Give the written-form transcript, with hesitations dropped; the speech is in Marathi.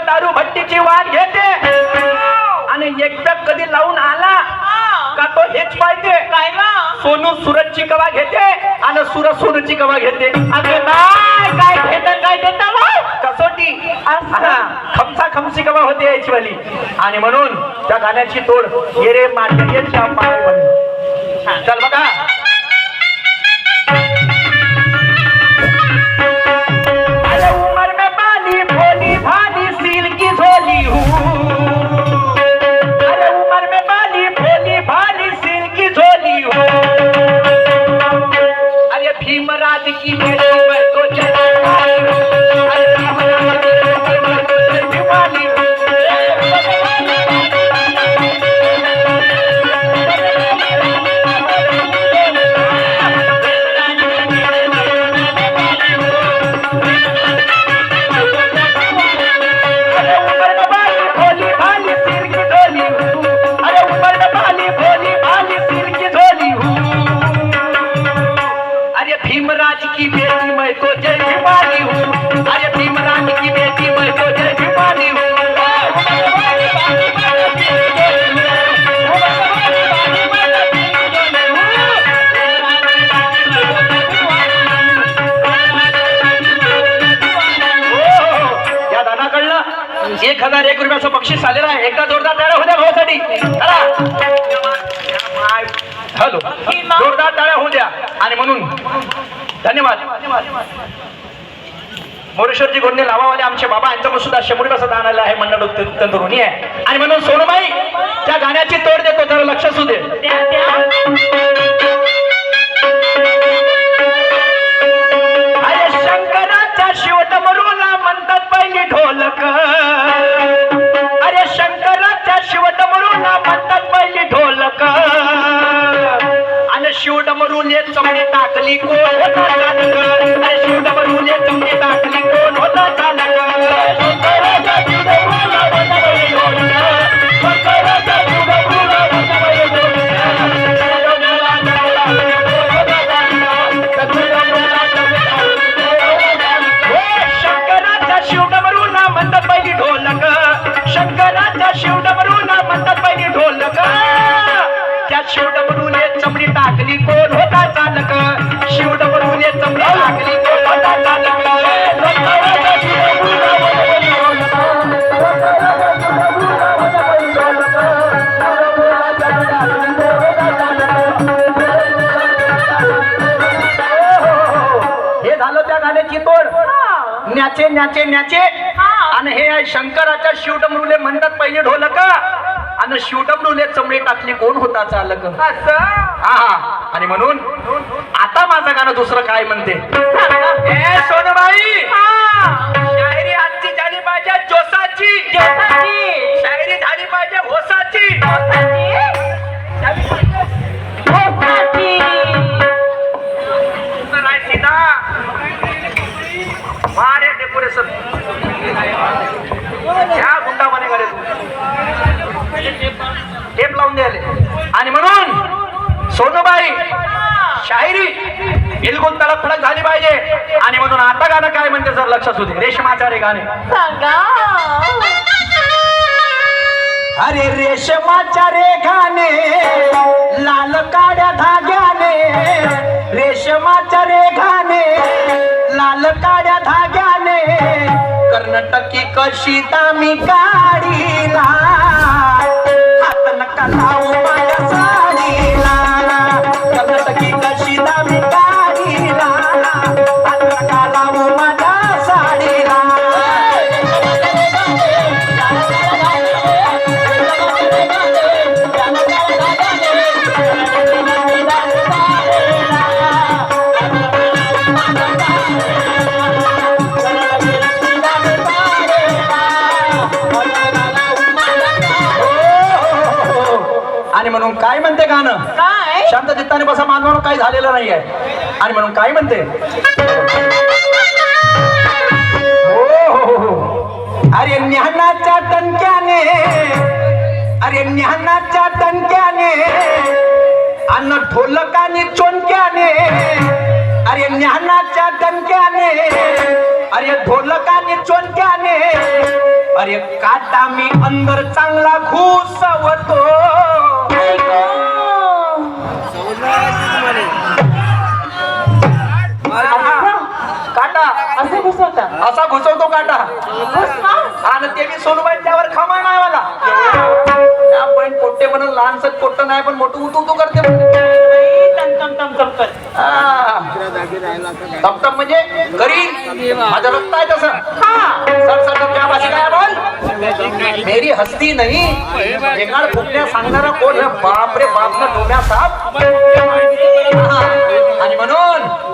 दारू भट्टीची वाट घेते आणि एकदा कधी लावून आला का तो हेच पाहिजे काय ना सोनू सूरजची कवा घेते आणि सूरज सोनूची कवा घेते. अगं नाही काय घेत काय देता कसोटी खमसा खमसी कवा होते याची वाली. आणि म्हणून त्या गाण्याची तोड ये रे माटेच्या पाय बन. चल बघा अरे उमर में बाली भोली भाली सील की झोली हूँ. अरे उमर में बाली भोली भाली सील की झोली हूँ. अरे भीमराज की बेटी मैं तो जवानी हूँ. अरे भीमराज की बेटी मैं तो जवानी हूँ. भीमराज की बेटी मैं तो जय भीमानी हूँ. अरे भीमराज की बेटी मैं तो जय भीमानी हूँ. या दादाकडलं 1001 रुपयाचं बक्षीस आलेलं आहे. एकदा जोरदार टाळ्या होऊ द्या भावासाठी. हॅलो जोरदार टाळ्या होऊ द्या. आणि म्हणून धन्यवाद मोरेश्वरजी गोंडे लावावाले आमचे बाबा यांच्याकडून सुद्धा 100 रुपयाचं दान आलं आहे. मंडळ तंदुरुनी आहे. आणि म्हणून सोनूबाई त्या गाण्याची तोड देतो जरा लक्ष असू दे. अरे शंकराच्या शिवडमरूला म्हणतात पहिली ढोलक. अरे शंकराच्या शिवडमरूला म्हणतात पहिली ढोलक. आणि शिवडमरूने चमडी टाकली कोण होता चालक. अरे शिवडमरूने चमडी टाकली कोण होता चालक. शंकराच्या शिवडमरूला म्हणतात पहिली ढोलक. शंकराच्या शिवडमरूला म्हणतात पहिली ढोलक. त्या शिवडमरूने चमडी टाकली कोण होता चालक. शिवडमरूने चमडी टाकली कोण होता चालक. हे झालं त्या गाण्याची तोड. न्याचे न्याचे न्याचे. आणि हे आहे शंकराच्या शिवडमरूले म्हणतात पहिले ढोलक. आणि शिवडमरूले चमडी टाकली कोण होता चालक. हा आणि म्हणून आता माझं गाणं दुसरं काय म्हणते. ए सोनबाई शायरी आजची झाली पाहिजे जोसाची. शायरी झाली पाहिजे होसाची. सीधा मारे डेकोरेशन ह्या गुंडामध्ये कडे टेप लावून द्यायले. आणि म्हणून सोनूबाई शायरी बिलकुल तडक फडक झाली पाहिजे. आणि म्हणून आता गाणं काय म्हणते जर लक्षात होते. रेशमाच्या रे गाणे अरे रेशमाच्या रे गाणे लाल काड्या धाग्याने. रेशमाच्या रे गाणे लाल काड्या धाग्याने. कर्नाटकी कशी दामी काढीला. हात नका लावू माझ्या साडीला. कर्नाटकी कशी दामी काढीला. हात नका लावू माझ्या साडीला. आणि म्हणून काय म्हणते गाणं. काय शांत चित्ताने बसा मानवानं काही झालेलं नाही आहे. आणि म्हणून काय म्हणते. अरे ज्ञानाच्या टंक्याने. अरे ज्ञानाच्या टंक्याने. अन्न ढोलकाने चोंक्याने. अरे ज्ञानाच्या टंक्याने. अरे ढोलकाने चोंक्याने. अरे काटा मी अंदर चांगला घुसवतो. काटा असं घुसवता असा घुसवतो काटा. आणि ते बी सोनूबाई त्यावर खमा नाही मला. त्या पण पोट्टे म्हणून लहानसं पोट्ट नाही पण मोठं उतू करते. तमतम म्हणजे घरी माझं रक्त आहे तसं. सरसकट त्या भाषेत काय बोल. मेरी हस्ती नाही. रेंगाळ फुकण्या सांगणारा कोण. बाप रे बाप ना डोम्या साप. आणि म्हणून